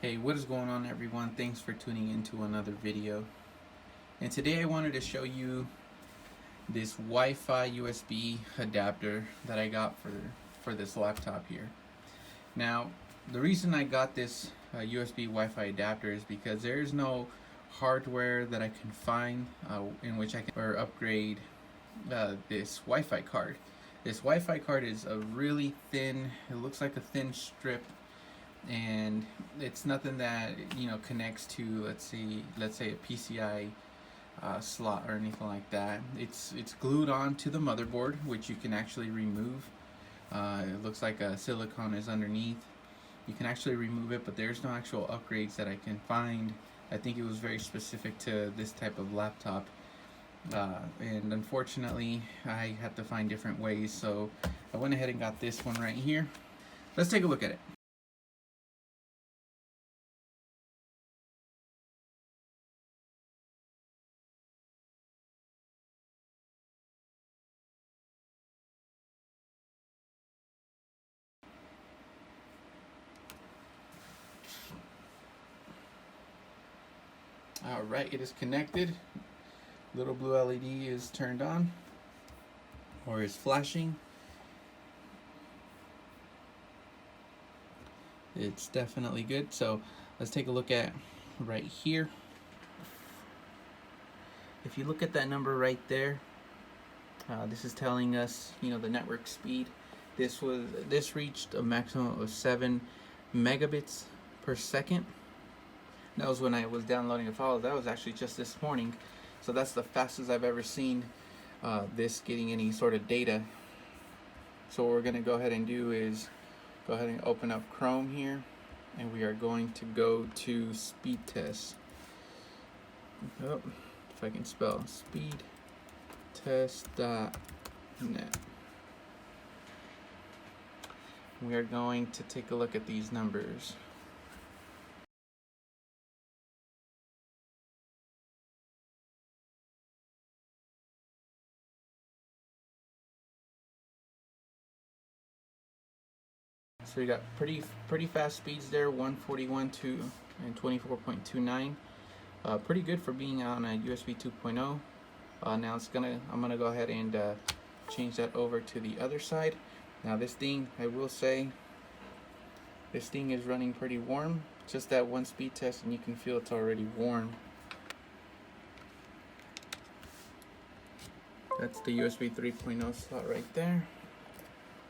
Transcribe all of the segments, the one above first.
Hey, what is going on, everyone? Thanks for tuning into another video. And today I wanted to show you this Wi-Fi USB adapter that I got for this laptop here. Now, the reason I got this USB Wi-Fi adapter is because there is no hardware that I can find in which I can upgrade this Wi-Fi card. This Wi-Fi card is a really thin, it looks like a thin strip, and it's nothing that connects to let's say a PCI slot or anything like that. It's glued on to the motherboard, which you can actually remove. It looks like a silicone is underneath. You can actually remove it, but there's no actual upgrades that I can find. I think it was very specific to this type of laptop, and unfortunately I had to find different ways, so I went ahead and got this one right here. Let's take a look at it. Alright, it is connected. Little blue LED is turned on, or is flashing. It's definitely good. So let's take a look at right here. If you look at that number right there, this is telling us, the network speed. This reached a maximum of 7 megabits per second. That was when I was downloading a file. That was actually just this morning. So that's the fastest I've ever seen this getting any sort of data. So what we're going to go ahead and do is go ahead and open up Chrome here, and we are going to go to speed test. Oh, if I can spell speedtest.net. We are going to take a look at these numbers. So you got pretty fast speeds there, 141 and 24.29. Pretty good for being on a USB 2.0. Now I'm gonna go ahead and change that over to the other side. Now this thing, I will say, this thing is running pretty warm. Just that one speed test, and you can feel it's already warm. That's the USB 3.0 slot right there.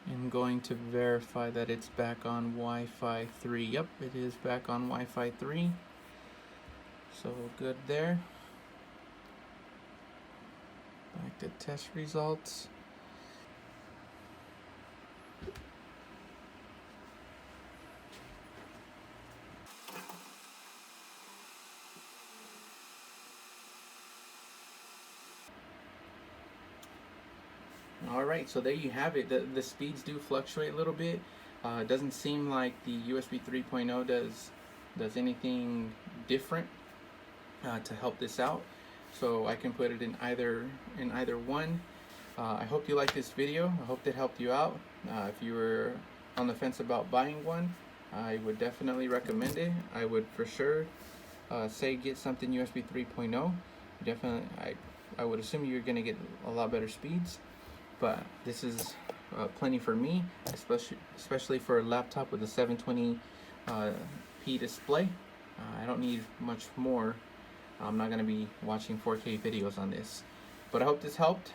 I'm going to verify that it's back on Wi-Fi 3. Yep, it is back on Wi-Fi 3. So good there. Back to test results. Alright, so there you have it. The speeds do fluctuate a little bit. It doesn't seem like the USB 3.0 does anything different to help this out. So I can put it in either one. I hope you liked this video. I hope that helped you out. If you were on the fence about buying one, I would definitely recommend it. I would for sure say get something USB 3.0. Definitely, I would assume you're going to get a lot better speeds. But this is plenty for me, especially for a laptop with a 720p display. I don't need much more. I'm not going to be watching 4K videos on this. But I hope this helped.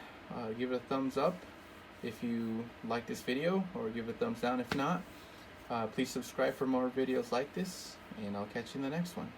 Give it a thumbs up if you like this video, or give it a thumbs down if not. Please subscribe for more videos like this, and I'll catch you in the next one.